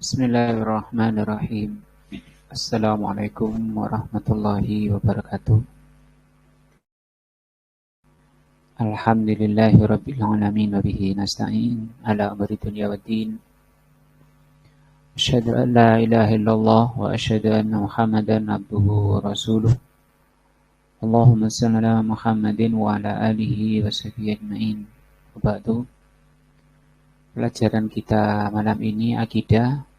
Bismillahirrahmanirrahim. Assalamualaikum warahmatullahi wabarakatuh. Alhamdulillahi rabbil alamin wa bihi nasta'in ala amri dunya waddin. Asyhadu an la ilaha illallah wa asyhadu anna Muhammadan abduhu wa rasuluh. Allahumma shalli ala Muhammadin wa ala alihi wa sahbihi ajmain. Wa ba'du. Pelajaran kita malam ini akidah.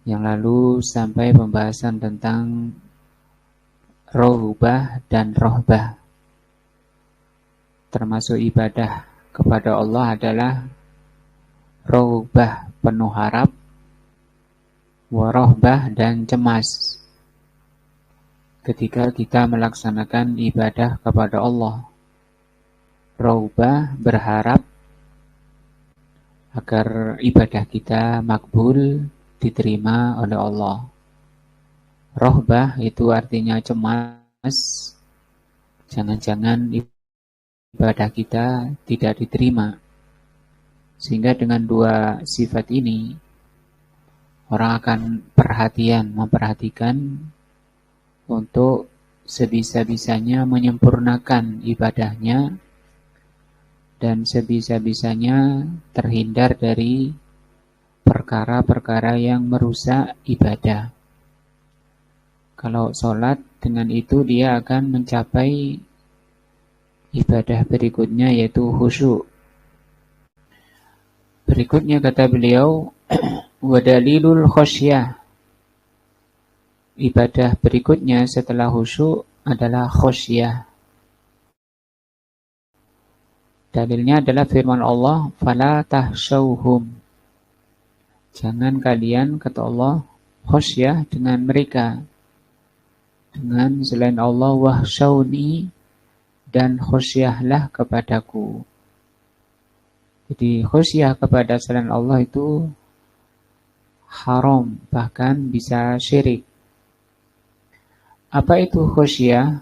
Yang lalu sampai pembahasan tentang rohbah dan rohbah. Termasuk ibadah kepada Allah adalah rohbah penuh harap, warohbah dan cemas. Ketika kita melaksanakan ibadah kepada Allah, rohbah berharap agar ibadah kita makbul, diterima oleh Allah. Rohbah itu artinya cemas. Jangan-jangan ibadah kita tidak diterima. Sehingga dengan dua sifat ini, orang akan memperhatikan untuk sebisa-bisanya menyempurnakan ibadahnya dan sebisa-bisanya terhindar dari perkara-perkara yang merusak ibadah. Kalau sholat, dengan itu dia akan mencapai ibadah berikutnya, yaitu khusyuk. Berikutnya kata beliau, wadalilul khosyah. Ibadah berikutnya setelah khusyuk adalah khosyah. Dalilnya adalah firman Allah, fala tahsyauhum. Jangan kalian, kata Allah, khosyah dengan mereka. Dengan selain Allah, wahsyauni, dan khosyahlah kepadaku. Jadi khosyah kepada selain Allah itu haram, bahkan bisa syirik. Apa itu khosyah?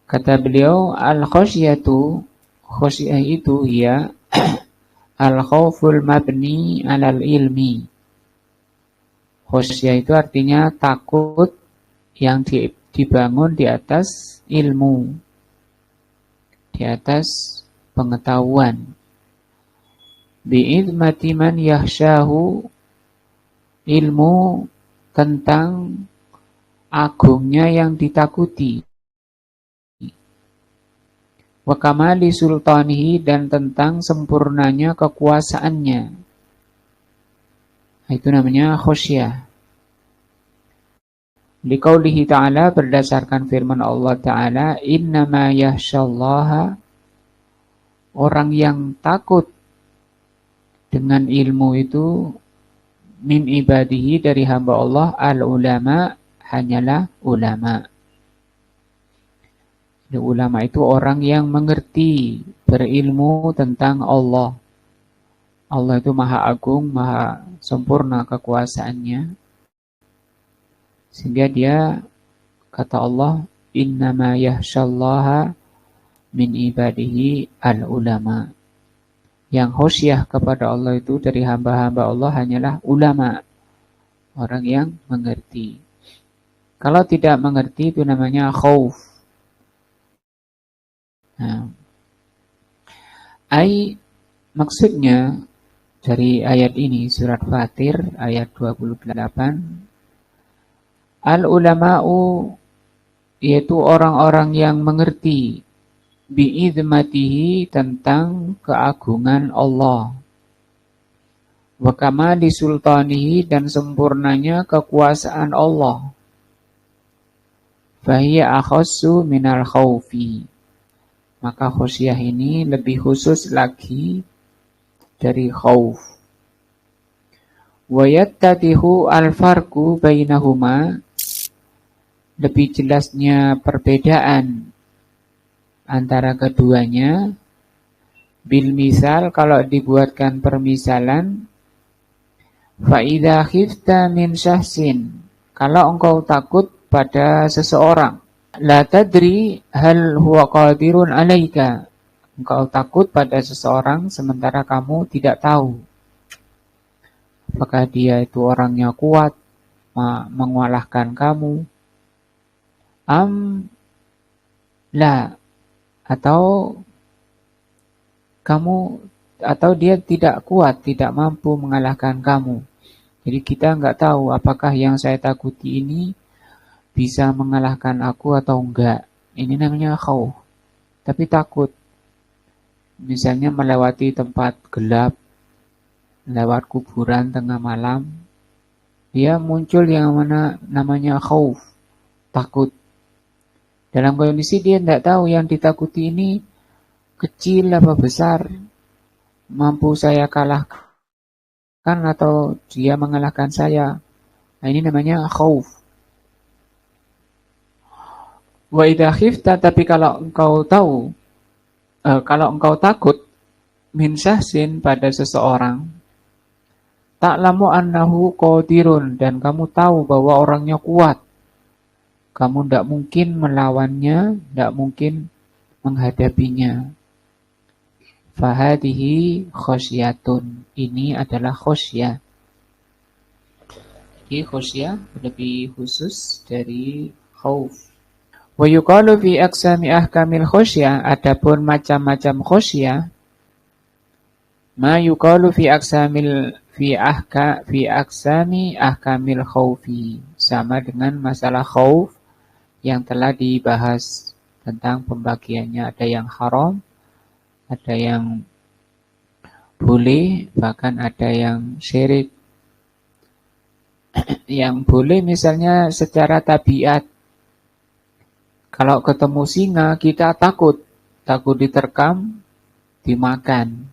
Kata beliau, al-khosyatu, khosyah itu ya al-khawful mabni alal ilmi. Khosyah itu artinya takut yang dibangun di atas ilmu, di atas pengetahuan. Bi'idmati man yahsyahu, ilmu tentang agungnya yang ditakuti. Wa kamali sultanihi, dan tentang sempurnanya kekuasaannya. Itu namanya khosyah. Liqaulihi ta'ala, berdasarkan firman Allah Ta'ala, innama yahsyallaha, orang yang takut dengan ilmu itu, min ibadihi, dari hamba Allah, al-ulama, hanyalah ulama. Ulama itu orang yang mengerti, berilmu tentang Allah. Allah itu maha agung, maha sempurna kekuasaannya. Sehingga dia, kata Allah, innama yahsyallaha min ibadihi al-ulama. Yang khosyah kepada Allah itu dari hamba-hamba Allah hanyalah ulama. Orang yang mengerti. Kalau tidak mengerti itu namanya khauf. Nah, maksudnya dari ayat ini, surat Fatir ayat 28, al-ulama'u, yaitu orang-orang yang mengerti, bi'idmatihi, tentang keagungan Allah, wa kamali sultanihi, dan sempurnanya kekuasaan Allah, fahiya akhassu minal khawfi, maka khosyah ini lebih khusus lagi dari khauf. Wa yattadihu al-farqu bainahuma, lebih jelasnya perbedaan antara keduanya, bil misal, kalau dibuatkan permisalan, fa idza khifta min syahsin, kalau engkau takut pada seseorang, la tadri hal huwa qadirun alaika, Engkau takut pada seseorang sementara kamu tidak tahu apakah dia itu orangnya kuat, mengalahkan kamu, la, atau kamu atau dia tidak kuat, tidak mampu mengalahkan kamu. Jadi kita nggak tahu apakah yang saya takuti ini bisa mengalahkan aku atau enggak. Ini namanya khauf. Tapi takut. Misalnya melewati tempat gelap, lewat kuburan tengah malam, dia muncul yang namanya khauf, takut. Dalam kondisi dia tidak tahu yang ditakuti ini kecil apa besar, mampu saya kalahkan atau dia mengalahkan saya. Nah, ini namanya khauf. Wa idza khifta, tapi kalau engkau tahu, kalau engkau takut min syahsin pada seseorang, ta'lamu annahu qadirun, dan kamu tahu bahwa orangnya kuat. Kamu tidak mungkin melawannya, tidak mungkin menghadapinya. Fahadihi khosyatun. Ini adalah khosyah. Jadi khosyah lebih khusus dari khauf. Wa yuqalu fi aqsami ahkamil khosyah, adapun macam-macam khosyah, ma yuqalu fi aqsami ahkamil khaufi, sama dengan masalah khauf yang telah dibahas tentang pembagiannya. Ada yang haram, ada yang boleh, bahkan ada yang syirik. Yang boleh misalnya secara tabiat, kalau ketemu singa kita takut diterkam, dimakan.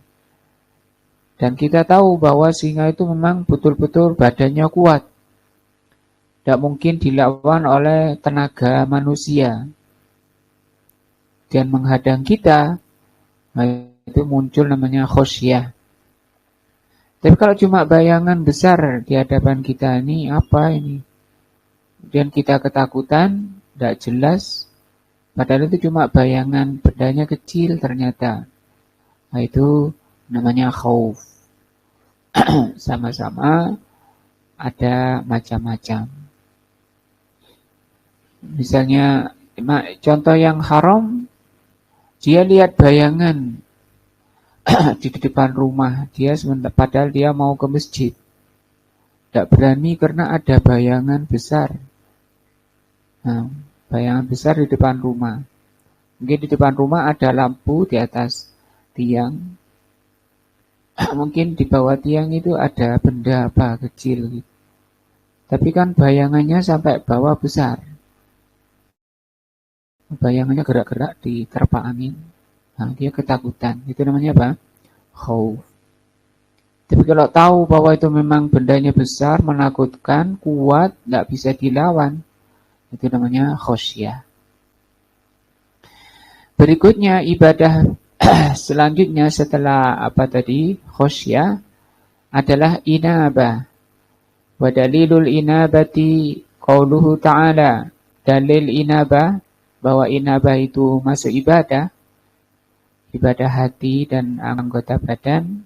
Dan kita tahu bahwa singa itu memang betul-betul badannya kuat, tidak mungkin dilawan oleh tenaga manusia dan menghadang kita. Nah, itu muncul namanya khosyah. Tapi kalau cuma bayangan besar di hadapan kita, ini apa ini? Dan kita ketakutan, tidak jelas, padahal itu cuma bayangan, bedanya kecil ternyata. Nah, itu namanya khauf. Sama-sama ada macam-macam. Misalnya, contoh yang haram, dia lihat bayangan di depan rumah, padahal dia mau ke masjid. Tidak berani karena ada bayangan besar. Nah, bayangan besar di depan rumah. Mungkin di depan rumah ada lampu di atas tiang. Mungkin di bawah tiang itu ada benda apa kecil. Tapi kan bayangannya sampai bawah besar. Bayangannya gerak-gerak di terpa angin. Nah, dia ketakutan. Itu namanya apa? Khauf. Tapi kalau tahu bahwa itu memang bendanya besar, menakutkan, kuat, tidak bisa dilawan, itu namanya khosyah. Berikutnya ibadah selanjutnya setelah apa tadi? Khosyah adalah inabah. Wa dalilul inabati qauluhu ta'ala. Dalil inabah, bahwa inabah itu masuk ibadah hati dan anggota badan,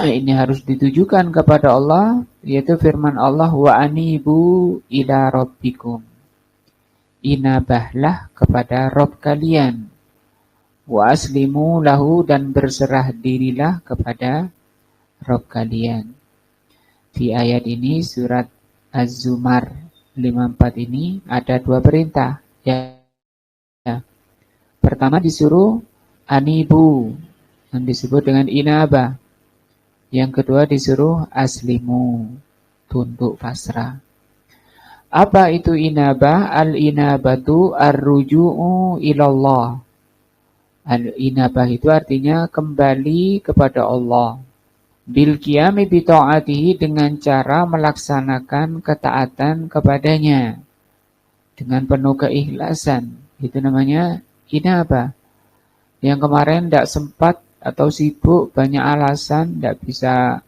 ini harus ditujukan kepada Allah, yaitu firman Allah, wa anibu ila rabbikum. Inabahlah kepada Rabb kalian. Wa aslimu lahu, dan berserah dirilah kepada Rabb kalian. Di ayat ini, surat Az-Zumar 54 ini ada dua perintah. Ya. Pertama disuruh anibu, yang disebut dengan inabah. Yang kedua disuruh aslimu, tunduk pasrah. Apa itu inabah? Al-inabatu ar-ruju'u ilallah. Al-inabah itu artinya kembali kepada Allah. Bil qiyami bi ta'atihi, dengan cara melaksanakan ketaatan kepadanya dengan penuh keikhlasan. Itu namanya inabah. Yang kemarin tidak sempat atau sibuk, banyak alasan, tidak bisa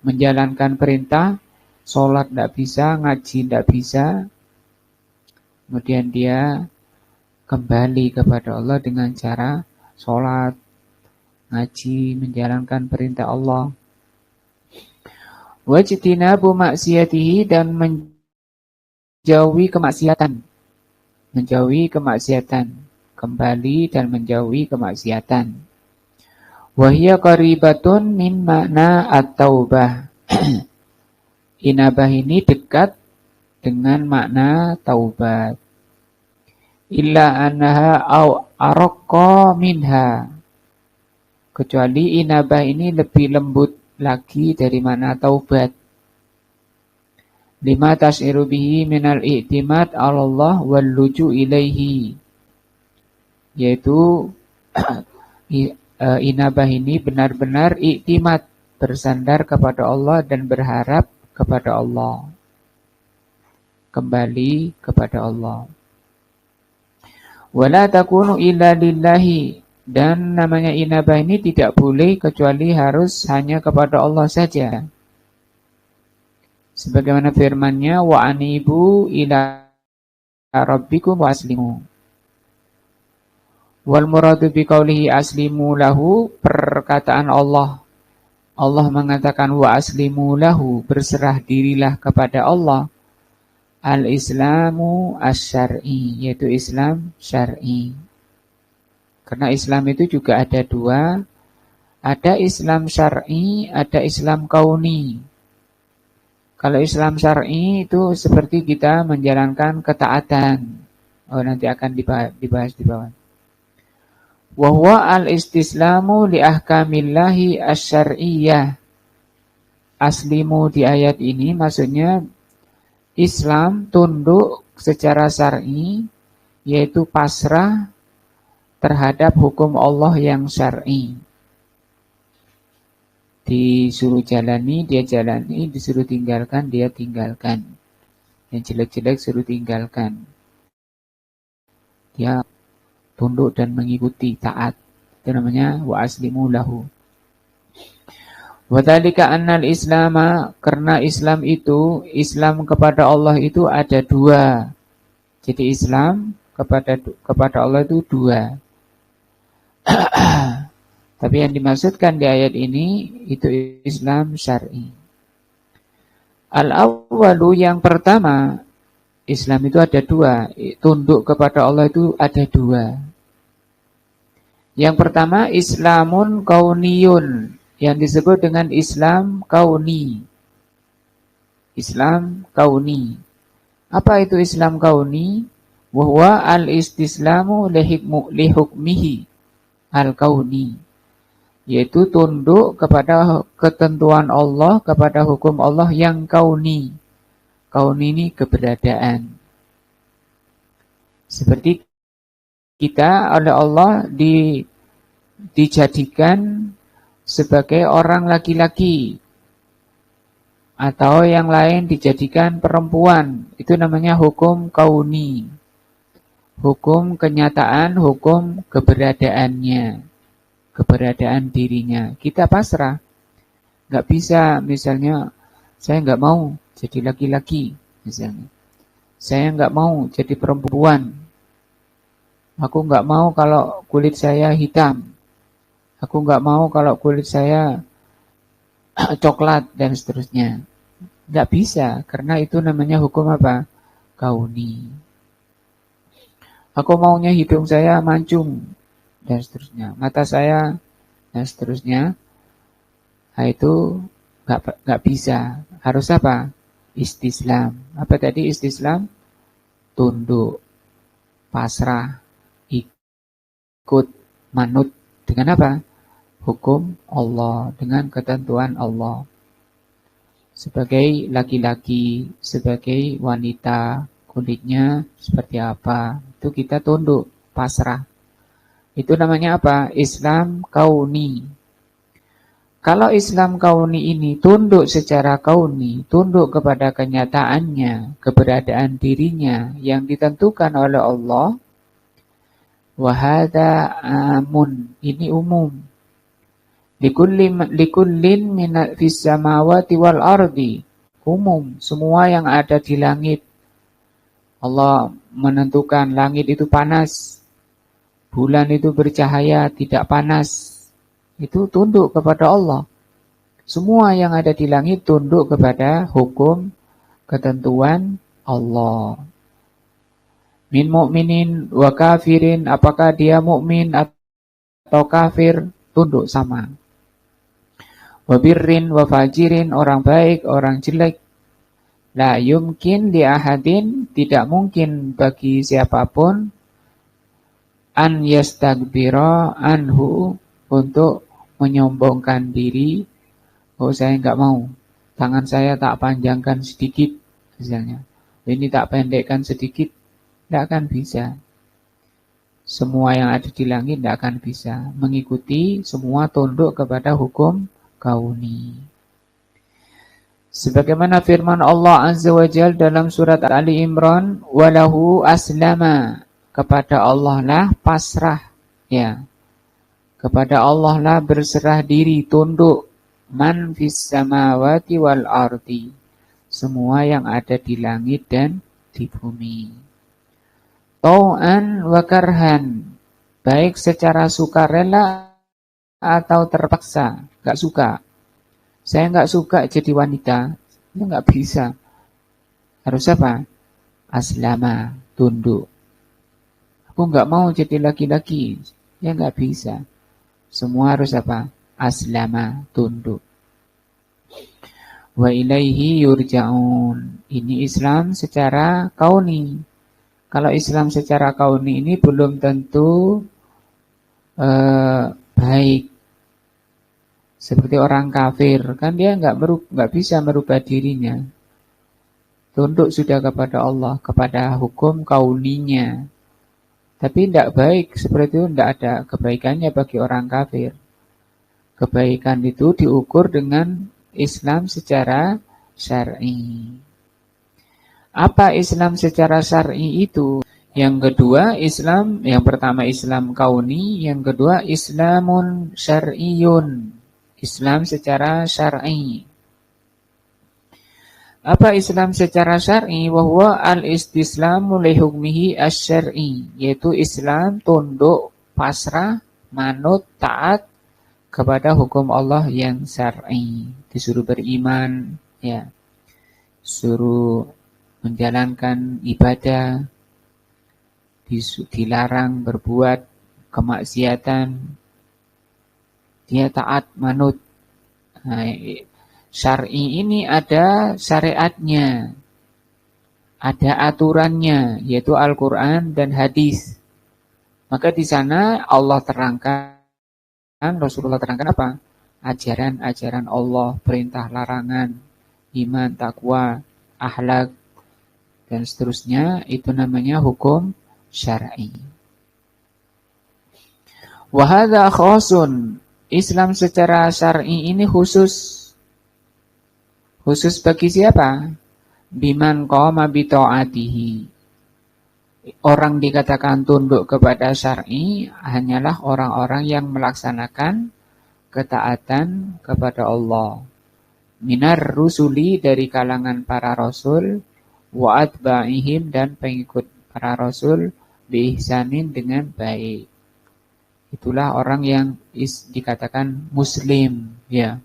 menjalankan perintah, sholat tidak bisa, ngaji tidak bisa. Kemudian dia kembali kepada Allah dengan cara sholat, ngaji, menjalankan perintah Allah. Wajtinabu maksiatihi, dan menjauhi kemaksiatan. Menjauhi kemaksiatan. Kembali dan menjauhi kemaksiatan. Wahia qaribatun min makna at-taubah. Inabah ini dekat dengan makna taubat. Illa annaha au araqqa minha. Kecuali inabah ini lebih lembut lagi dari makna taubat. Lima tas'iru bihi minal i'timad 'ala Allah wal luju ilaihi. Yaitu inabah ini benar-benar i'timad, bersandar kepada Allah dan berharap kepada Allah. Kembali kepada Allah. Wala takunu illa lillahi, dan namanya inabah ini tidak boleh kecuali harus hanya kepada Allah saja. Sebagaimana firman-Nya, wa anibu ila rabbikum wa aslimu. Wal muradu biqaulihi aslimu lahu, perkataan Allah. Allah mengatakan wa aslimu lahu, berserah dirilah kepada Allah. Al-Islamu asy-syar'i, yaitu Islam syar'i. Karena Islam itu juga ada dua, ada Islam syar'i, ada Islam kauni. Kalau Islam syar'i itu seperti kita menjalankan ketaatan. Oh, nanti akan dibahas di bawah. Wa huwa al-istislamu li ahkamillahi asy-syar'iyyah. Aslimu di ayat ini maksudnya Islam tunduk secara syar'i, yaitu pasrah terhadap hukum Allah yang syar'i. Disuruh jalani, dia jalani, disuruh tinggalkan, dia tinggalkan. Yang jelek-jelek suruh tinggalkan. Dia tunduk dan mengikuti, taat. Itu namanya wa aslimu lahu. Wa dzalika annal islama, karena Islam itu, Islam kepada Allah itu ada dua. Jadi Islam kepada Allah itu dua. Tapi yang dimaksudkan di ayat ini itu Islam syar'i. Al-awwalu, yang pertama, Islam itu ada dua. Tunduk kepada Allah itu ada dua. Yang pertama Islamun kauniyun, yang disebut dengan Islam kauni. Islam kauni. Apa itu Islam kauni? Wa huwa al-istislamu li hukmihi al-kauni, yaitu tunduk kepada ketentuan Allah, kepada hukum Allah yang kauni. Kauni ini keberadaan. Seperti kita oleh Allah dijadikan sebagai orang laki-laki, atau yang lain dijadikan perempuan. Itu namanya hukum kauni. Hukum kenyataan, hukum keberadaannya, keberadaan dirinya. Kita pasrah. Nggak bisa, misalnya, saya nggak mau jadi laki-laki, misalnya. Saya nggak mau jadi perempuan. Aku nggak mau kalau kulit saya hitam. Aku nggak mau kalau kulit saya coklat, dan seterusnya. Nggak bisa, karena itu namanya hukum apa? Kauni. Aku maunya hidung saya mancung, dan seterusnya. Mata saya, dan seterusnya. Nah, itu nggak bisa. Harus apa? Istislam. Apa tadi istislam? Tunduk, pasrah, ikut, manut. Dengan apa? Hukum Allah, dengan ketentuan Allah. Sebagai laki-laki, sebagai wanita, kulitnya seperti apa, itu kita tunduk, pasrah. Itu namanya apa? Islam kauni. Kalau Islam kauni ini tunduk secara kauni, tunduk kepada kenyataannya, keberadaan dirinya yang ditentukan oleh Allah, wahada amun, ini umum. Likullin minat fis samawati wal ardi, umum, semua yang ada di langit. Allah menentukan langit itu panas, bulan itu bercahaya, tidak panas, itu tunduk kepada Allah. Semua yang ada di langit tunduk kepada hukum, ketentuan Allah. Min mu'minin wa kafirin, apakah dia mukmin atau kafir, tunduk sama. Wa birrin wa fajirin, orang baik, orang jelek. La yumkin li ahadin, tidak mungkin bagi siapapun, an yastagbira anhu, untuk menyombongkan diri. Oh, saya enggak mau, tangan saya tak panjangkan sedikit, misalnya. Ini tak pendekkan sedikit, tidak akan bisa. Semua yang ada di langit tidak akan bisa mengikuti, semua tunduk kepada hukum kauni. Sebagaimana firman Allah Azza wa Jalla dalam surat Ali Imran, walahu aslama, kepada Allah lah pasrah, ya. Kepada Allah lah berserah diri, tunduk, man fis samawati wal ardi, semua yang ada di langit dan di bumi. Tau'an wa karhan, baik secara sukarela atau terpaksa, enggak suka. Saya enggak suka jadi wanita, itu enggak bisa. Harus apa? Aslama, tunduk. Aku enggak mau jadi laki-laki, ya enggak bisa. Semua harus apa? Aslama, tunduk. Wa ilaihi yurja'un. Ini Islam secara kauni. Kalau Islam secara kauni ini belum tentu baik. Seperti orang kafir, kan dia nggak bisa merubah dirinya. Tunduk sudah kepada Allah, kepada hukum kauninya. Tapi tidak baik, seperti itu tidak ada kebaikannya bagi orang kafir. Kebaikan itu diukur dengan Islam secara syar'i. Apa Islam secara syar'i itu? Yang kedua Islam, yang pertama Islam kauni, yang kedua Islamun syar'iyun. Islam secara syar'i. Apa Islam secara syar'i? Wahwa al-istislamu li hukmihi asy-syar'i, yaitu Islam tunduk, pasrah, manut, taat kepada hukum Allah yang syar'i. Disuruh beriman, ya. Suruh menjalankan ibadah, dilarang berbuat kemaksiatan, dia taat, manut. Nah, syar'i ini ada syariatnya, ada aturannya, yaitu Al-Quran dan hadis. Maka di sana Allah terangkan, Rasulullah terangkan apa? Ajaran-ajaran Allah, perintah larangan, iman, takwa, akhlak, dan seterusnya, itu namanya hukum syar'i. Wa hadza khasun, Islam secara syar'i ini khusus. Khusus bagi siapa? Biman qama bi ta'atihi. Orang dikatakan tunduk kepada syar'i hanyalah orang-orang yang melaksanakan ketaatan kepada Allah. Minar rusuli, dari kalangan para rasul, wa atba'ihim, dan pengikut para rasul, bi ihsanin, dengan baik. Itulah orang yang dikatakan muslim, ya.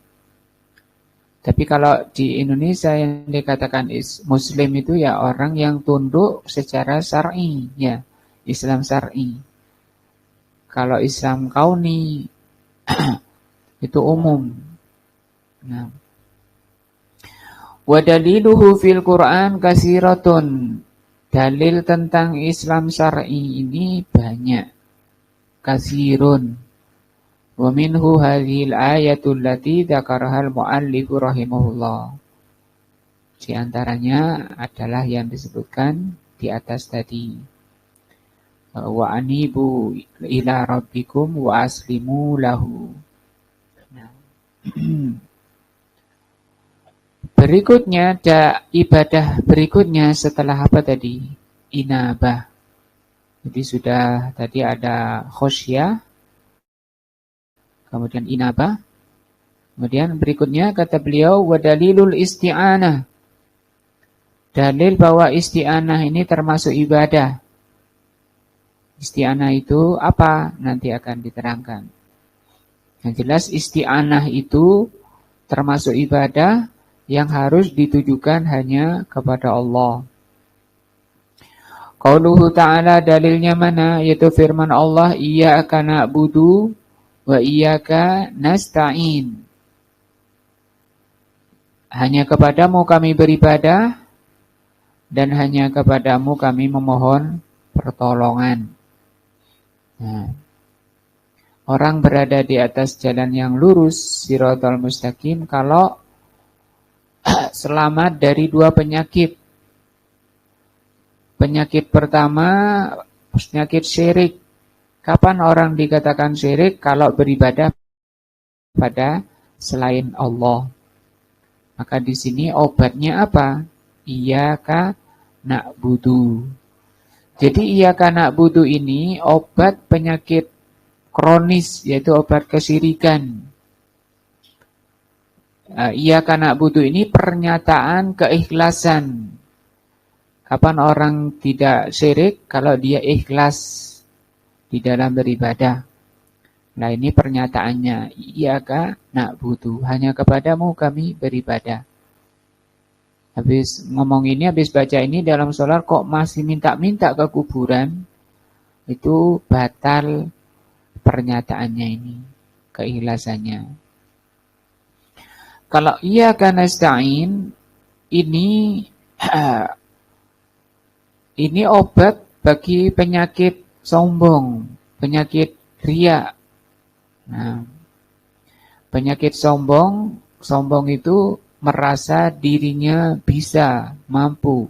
Tapi kalau di Indonesia yang dikatakan muslim itu ya orang yang tunduk secara syar'i, ya, Islam syar'i. Kalau Islam kauni itu umum. Nah. Wa daliluhu fil Qur'an katsiratun. Dalil tentang Islam syar'i ini banyak. Katsirun. Wa minhu hadhil ayatul lati dzakaraha al-muallifu rahimahullah. Di antaranya adalah yang disebutkan di atas tadi. Wa anibu ila rabbikum wa aslimu lahu. Nah. Berikutnya ada ibadah berikutnya setelah apa tadi? Inabah. Jadi sudah tadi ada khosyah, kemudian inabah. Kemudian berikutnya kata beliau wa dalilul isti'anah. Dalil bahwa isti'anah ini termasuk ibadah. Isti'anah itu apa? Nanti akan diterangkan. Yang jelas isti'anah itu termasuk ibadah yang harus ditujukan hanya kepada Allah. Qauluhu ta'ala, dalilnya mana? Yaitu firman Allah, iyyaka na'budu wa iyyaka nasta'in. Hanya kepadamu kami beribadah dan hanya kepadamu kami memohon pertolongan. Nah, orang berada di atas jalan yang lurus, Shiratal Mustaqim, kalau selamat dari dua penyakit. Penyakit pertama, penyakit syirik. Kapan orang dikatakan syirik? Kalau beribadah pada selain Allah. Maka di sini obatnya apa? Iyyaka na'budu. Jadi iyyaka na'budu ini obat penyakit kronis, yaitu obat kesyirikan. Iyyaka na'budu ini pernyataan keikhlasan. Kapan orang tidak syirik? Kalau dia ikhlas di dalam beribadah. Nah, ini pernyataannya. Iyyaka na'budu. Hanya kepadamu kami beribadah. Habis ngomong ini, habis baca ini dalam sholat kok masih minta-minta ke kuburan. Itu batal pernyataannya ini. Keikhlasannya. Kalau iyyaka nasta'in, ini obat bagi penyakit sombong, penyakit riya. Nah, penyakit sombong itu merasa dirinya bisa, mampu.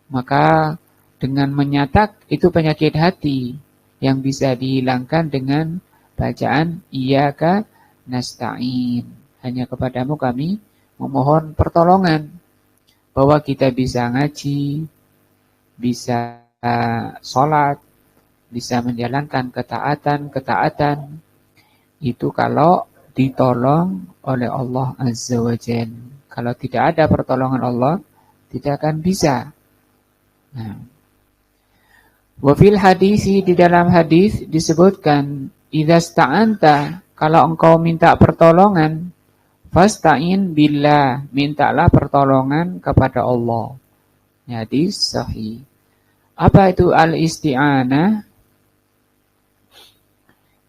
Maka dengan menyatak itu penyakit hati yang bisa dihilangkan dengan bacaan iyyaka nasta'in. Hanya kepadamu kami memohon pertolongan. Bahwa kita bisa ngaji, bisa sholat, bisa menjalankan ketaatan, itu kalau ditolong oleh Allah Azza wa Jalla. Kalau tidak ada pertolongan Allah, tidak akan bisa. Nah. Wa fil hadisi, di dalam hadis disebutkan, idza sta'anta, kalau engkau minta pertolongan, fasta'in billah, mintalah pertolongan kepada Allah. Hadis sahih. Apa itu al-isti'anah?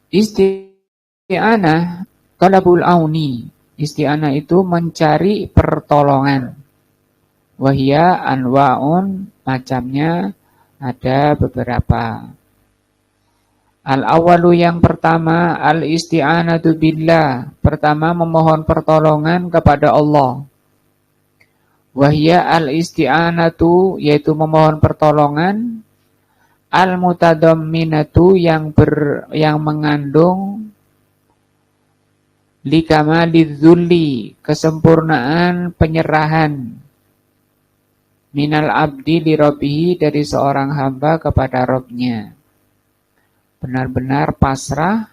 Isti'anah talabul auni. Isti'anah itu mencari pertolongan. Wahia anwa'un, macamnya ada beberapa. Al-awalu, yang pertama, al-isti'anatu billah. Pertama, memohon pertolongan kepada Allah. Wahia al-isti'anatu, yaitu memohon pertolongan. Al-mutadamminatu, yang mengandung likamalidzulli, kesempurnaan penyerahan. Minal abdi li rabbihi, dari seorang hamba kepada Rabbnya. Benar-benar pasrah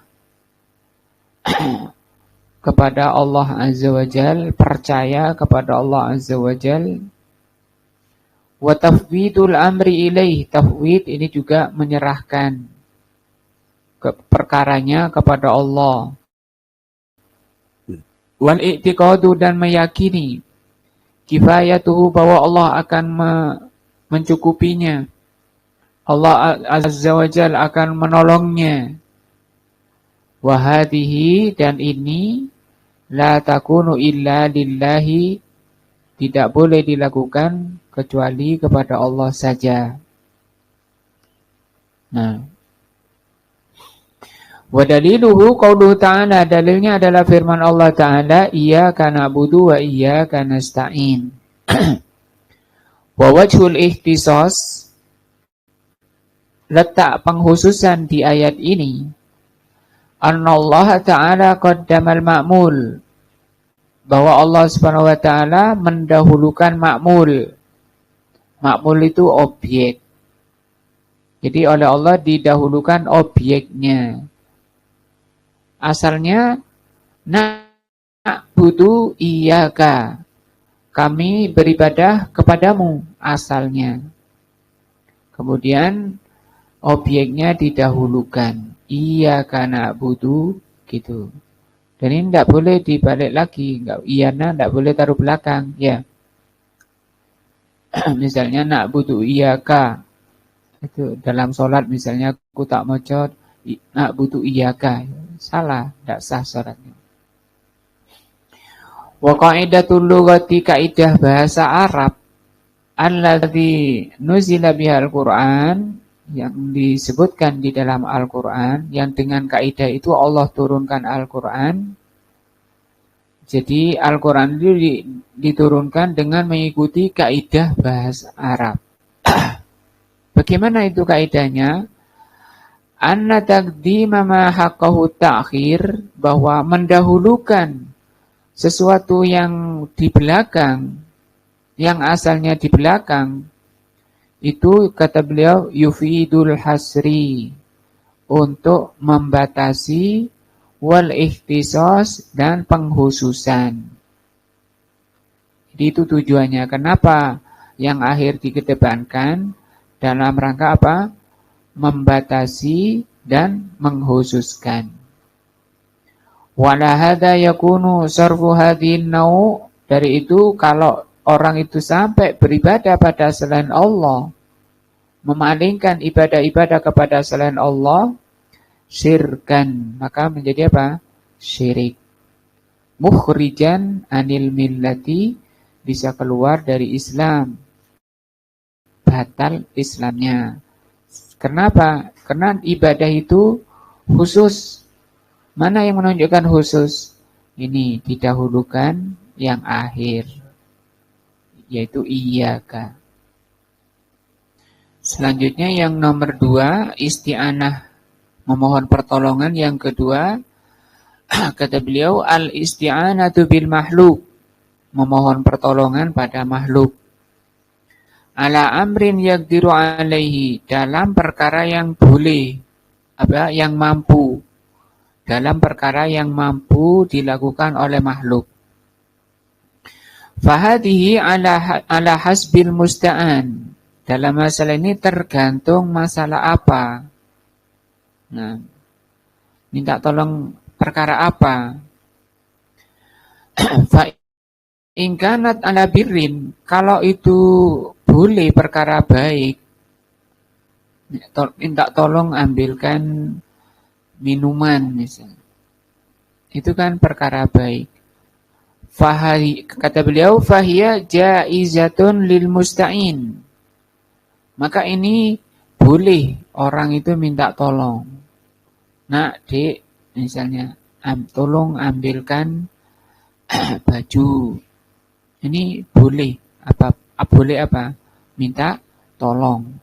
kepada Allah Azza wa Jal, percaya kepada Allah Azza wa Jal. Wa tafwidul amri ilaih, tafwid ini juga menyerahkan perkaranya kepada Allah. Wal i'tiqadu, dan meyakini kifayatuhu, bahwa Allah akan mencukupinya. Allah Azza wa Jalla akan menolongnya. Wahadihi, dan ini la takunu illa lillahi, tidak boleh dilakukan kecuali kepada Allah saja. Nah, wa daliluhu qauluhu ta'ala, dalilnya adalah firman Allah Ta'ala, iyyaka na'budu wa iyyaka nasta'in. Wa wajhul ihtisas, letak penghususan di ayat ini, annallaha ta'ala qaddamal ma'mul, bahwa Allah Subhanahu wa ta'ala mendahulukan ma'mul. Ma'mul itu objek. Jadi oleh Allah didahulukan objeknya. Asalnya na'budu iyyaka, kami beribadah kepadamu, asalnya. Kemudian objeknya didahulukan. Iyyaka na'budu gitu. Dan ini tidak boleh dibalik lagi, iyana tidak boleh taruh belakang, ya. Misalnya na'budu iyyaka, itu dalam sholat misalnya aku tak maca na'budu iyyaka, salah, tidak sah sholatnya. Wa qaidatul lughati, kaidah bahasa Arab, alladzi nuzila bihal Qur'an, yang disebutkan di dalam Al-Quran, yang dengan kaidah itu Allah turunkan Al-Quran. Jadi Al-Quran itu diturunkan dengan mengikuti kaidah bahasa Arab. Bagaimana itu kaidahnya? Anna taqdima ma haqqahu ta'khir, bahwa mendahulukan sesuatu yang di belakang, yang asalnya di belakang, itu kata beliau yufidul hasri, untuk membatasi, wal ikhtisas, dan penghususan. Jadi itu tujuannya. Kenapa yang akhir dikedepankan? Dalam rangka apa? Membatasi dan menghususkan. Wala hadza yakunu sarfu hadhin nau'. Dari itu kalau orang itu sampai beribadah pada selain Allah, memalingkan ibadah-ibadah kepada selain Allah, syirkan, maka menjadi apa? Syirik. Mukhrijan anil millati, bisa keluar dari Islam, batal Islamnya. Kenapa? Karena ibadah itu khusus. Mana yang menunjukkan khusus? Ini didahulukan yang akhir, yaitu iyyaka. Selanjutnya yang nomor 2, isti'anah, memohon pertolongan. Yang kedua, kata beliau, al-isti'anatu bil makhluk, memohon pertolongan pada makhluk. Ala amrin yaqdiru alaihi, dalam perkara yang boleh, yang mampu, dalam perkara yang mampu dilakukan oleh makhluk. Fahadihi ala hasbil musta'an, dalam masalah ini tergantung masalah apa. Nah, minta tolong perkara apa? Fa in kanat ala birrin, kalau itu boleh perkara baik, minta tolong ambilkan minuman misalnya, itu kan perkara baik. Kata beliau, fahiya jaizatun lil musta'in, maka ini boleh orang itu minta tolong. Nak, Dek, misalnya, tolong ambilkan baju. Ini boleh. Boleh apa? Minta tolong.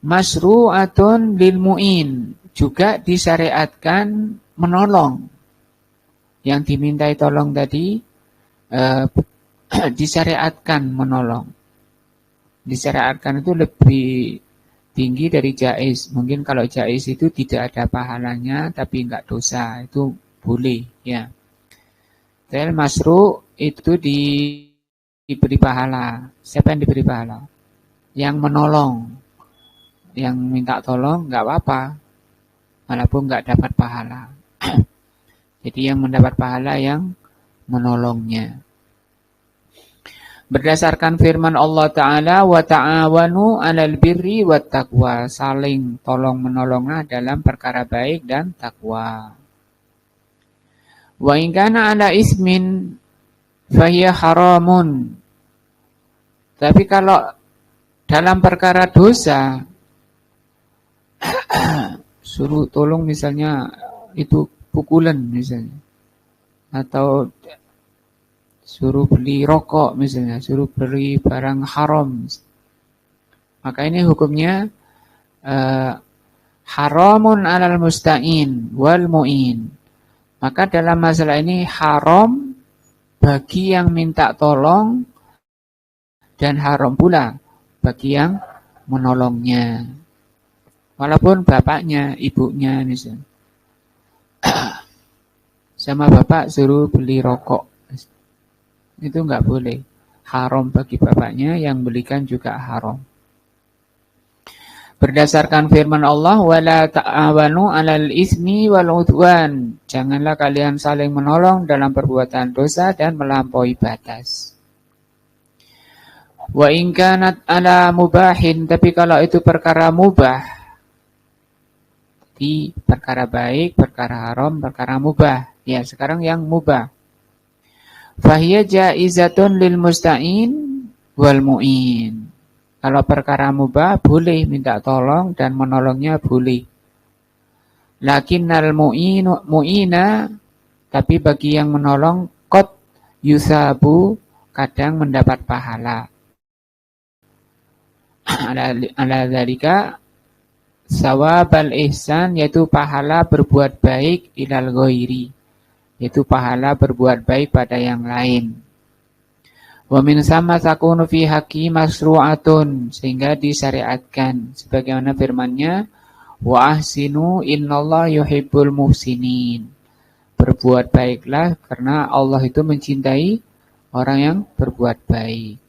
Masru'atun lil mu'in, juga disyariatkan menolong. Yang dimintai tolong tadi disyariatkan menolong. Disyariatkan itu lebih tinggi dari jaiz. Mungkin kalau jaiz itu tidak ada pahalanya tapi enggak dosa, itu boleh, ya. Tel masru itu diberi pahala. Siapa yang diberi pahala? Yang menolong. Yang minta tolong enggak apa-apa, walaupun enggak dapat pahala. Jadi yang mendapat pahala yang menolongnya. Berdasarkan firman Allah Ta'ala, wa ta'awanu 'alal birri wat taqwa, saling tolong menolonglah dalam perkara baik dan takwa. Wa in kana 'ala ismin fahiya haramun. Tapi kalau dalam perkara dosa, suruh tolong misalnya itu pukulan misalnya, atau suruh beli rokok misalnya, suruh beli barang haram, maka ini hukumnya haramun 'alal musta'in wal mu'in. Maka dalam masalah ini haram bagi yang minta tolong dan haram pula bagi yang menolongnya. Walaupun bapaknya, ibunya misalnya, sama bapak suruh beli rokok, itu enggak boleh. Haram bagi bapaknya, yang belikan juga haram. Berdasarkan firman Allah, wala ta'awanu 'alal ismi wal 'udwan. Janganlah kalian saling menolong dalam perbuatan dosa dan melampaui batas. Wa in kanat 'ala mubahin, tapi kalau itu perkara mubah, di perkara baik, perkara haram, perkara mubah. Ya, sekarang yang mubah. Fahiya jaizatun lil musta'in wal mu'in. Kalau perkara mubah boleh minta tolong dan menolongnya boleh. Lakinnal mu'ina, tapi bagi yang menolong qad yusabu, kadang mendapat pahala. Ala dzalika sawabal ihsan, yaitu pahala berbuat baik ilal ghairi, yaitu pahala berbuat baik pada yang lain. Wa min sama takunu fi haqqi masru'atun, sehingga disyariatkan sebagaimana firman-Nya, wa ahsinu innallaha yuhibbul muhsinin. Berbuat baiklah karena Allah itu mencintai orang yang berbuat baik.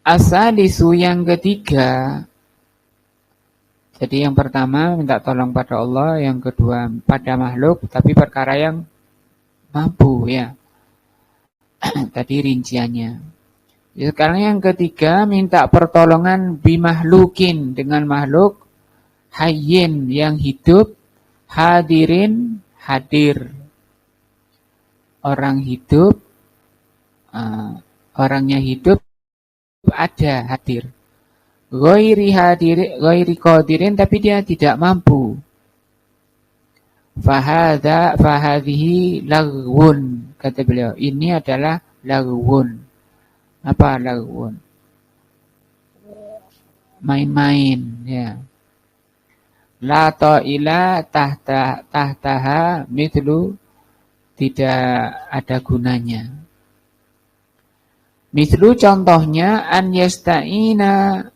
Asalisu, yang ketiga. Jadi yang pertama minta tolong pada Allah, yang kedua pada makhluk, tapi perkara yang mampu ya. Tadi rinciannya. Sekarang yang ketiga, minta pertolongan bimahlukin, dengan makhluk, hayyin yang hidup, hadirin hadir. Orang hidup, orangnya hidup, ada, hadir. Ghairi qadirin, tapi dia tidak mampu. Fahadhihi laghwun, kata beliau, ini adalah laghwun. Apa laghwun? Main-main, ya. La ta'ila tahtaha mithlu, tidak ada gunanya. Mithlu, contohnya, an yasta'ina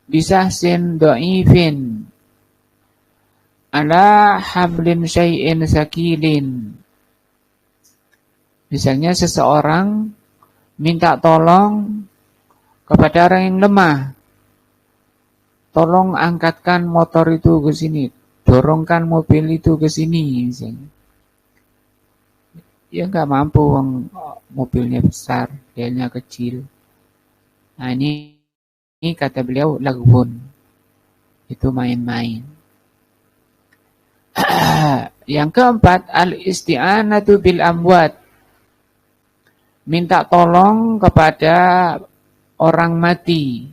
bisahsin do'ifin ala hablin syai'in sakilin. Misalnya seseorang minta tolong kepada orang yang lemah. Tolong angkatkan motor itu ke sini, dorongkan mobil itu ke sini misalnya. Ya nggak mampu, mobilnya besar, dianya kecil. Nah ini kata beliau laghwun, itu main-main. Yang keempat, al-isti'anatu bil amwat, minta tolong kepada orang mati,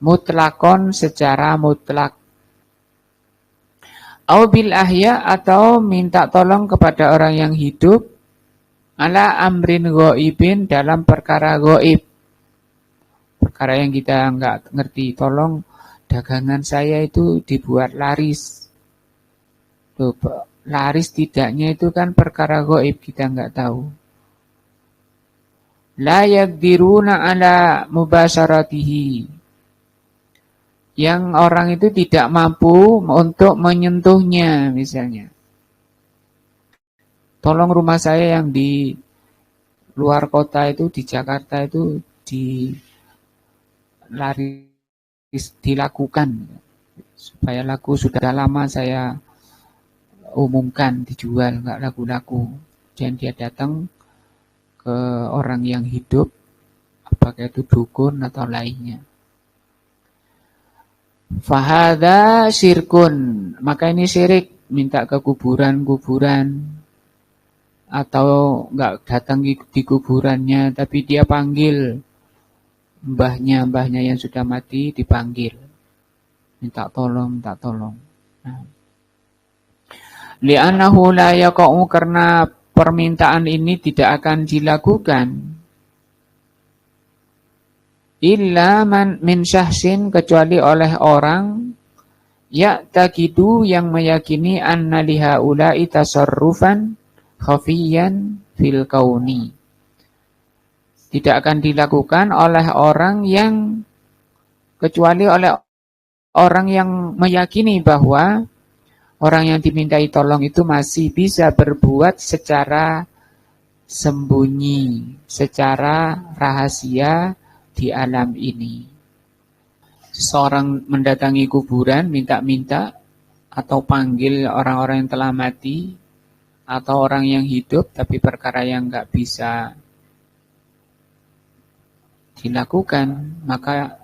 mutlakon, secara mutlak. Au bil ahya, atau minta tolong kepada orang yang hidup, ala amrin ghaibin, dalam perkara ghaib, perkara yang kita nggak ngerti. Tolong dagangan saya itu dibuat laris. Tuh, laris tidaknya itu kan perkara ghaib, kita nggak tahu. La yaqdiruna ala mubasyaratihi, yang orang itu tidak mampu untuk menyentuhnya. Misalnya, tolong rumah saya yang di luar kota itu, di Jakarta itu, dilakukan supaya laku. Sudah lama saya umumkan dijual, nggak laku-laku. Dan dia datang ke orang yang hidup, apakah itu dukun atau lainnya. Fahada syirkun, maka ini syirik. Minta ke kuburan-kuburan, atau nggak datang di kuburannya, tapi dia panggil mbahnya yang sudah mati, dipanggil, minta tolong. Nah. Li'annahu la yaqa'u, karena permintaan ini tidak akan dilakukan illa min syahsin, kecuali oleh orang ya'taqidu, yang meyakini anna lihaula'i tasarrufan khafiyan fil kauni. Tidak akan dilakukan oleh orang yang, kecuali oleh orang yang meyakini bahwa orang yang dimintai tolong itu masih bisa berbuat secara sembunyi, secara rahasia di alam ini. seseorang mendatangi kuburan, minta-minta, atau panggil orang-orang yang telah mati, atau orang yang hidup, tapi perkara yang nggak bisa dilakukan, maka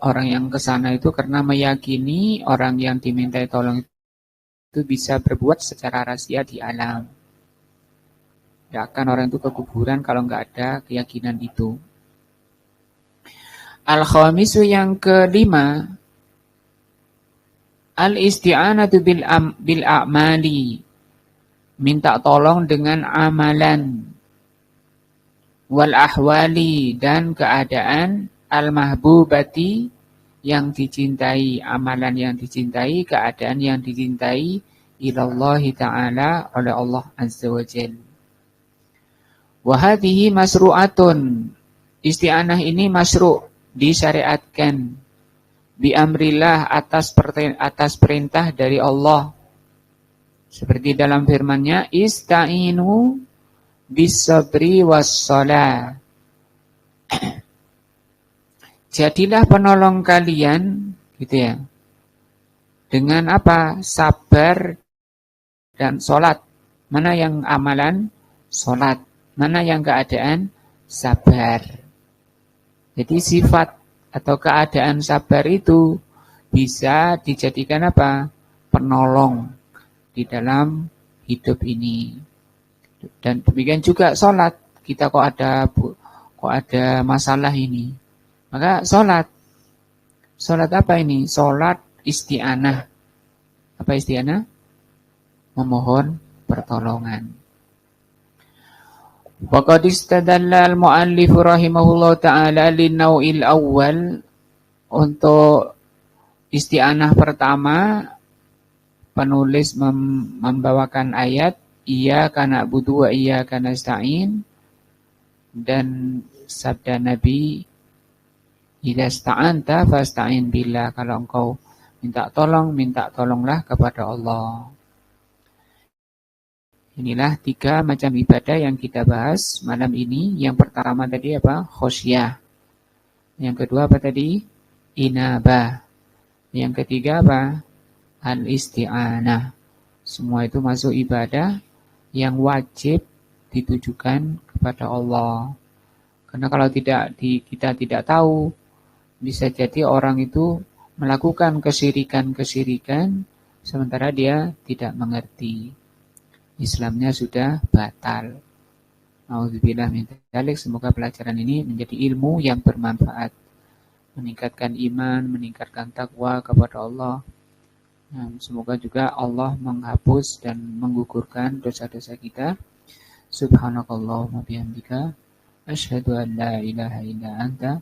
orang yang ke sana itu karena meyakini orang yang dimintai tolong itu bisa berbuat secara rahasia di alam. Tidak akan orang itu ke kuburan kalau nggak ada keyakinan itu. Al-khamisu yang kelima, al-isti'anatu bil a'mali, minta tolong dengan amalan, wal ahwali, dan keadaan, al-mahbubati, yang dicintai, amalan yang dicintai, keadaan yang dicintai, ilallahi ta'ala, oleh Allah Azza wa Jalla. Wa hadhihi masru'atun, isti'anah ini masru', disyariatkan, bi amrillah, atas perintah dari Allah. Seperti dalam firman-Nya, ista'inu bis-sabri was-shalah. Jadilah penolong kalian, gitu ya. Dengan apa? Sabar dan sholat. Mana yang amalan? Sholat. Mana yang keadaan? Sabar. Jadi sifat atau keadaan sabar itu bisa dijadikan apa? Penolong di dalam hidup ini. Dan demikian juga sholat. Kita kok ada masalah ini. Maka sholat. Sholat apa ini? Sholat isti'anah. Apa isti'anah? Memohon pertolongan. Waqad istadalla al-mu'allif rahimahullah ta'ala linnau'il awal. Untuk isti'anah pertama, penulis membawakan ayat iyyaka na'budu wa iyyaka nasta'in, dan sabda Nabi, idza sta'anta fasta'in billah, kalau engkau minta tolonglah kepada Allah. Inilah 3 macam ibadah yang kita bahas malam ini. Yang pertama tadi apa? Khosyah. Yang kedua apa tadi? Inabah. Yang ketiga apa? Al-isti'anah. Semua itu masuk ibadah yang wajib ditujukan kepada Allah. Karena kalau kita tidak tahu, bisa jadi orang itu melakukan kesyirikan sementara dia tidak mengerti. Islamnya sudah batal. Nauzubillah min dzalik. Semoga pelajaran ini menjadi ilmu yang bermanfaat, meningkatkan iman, meningkatkan takwa kepada Allah. Semoga juga Allah menghapus dan menggugurkan dosa-dosa kita. Subhanakallahumma bihamdika asyhadu an la ilaha illa anta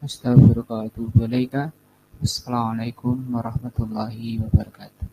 astaghfiruka wa atubu ilaika. Wassalamualaikum warahmatullahi wabarakatuh.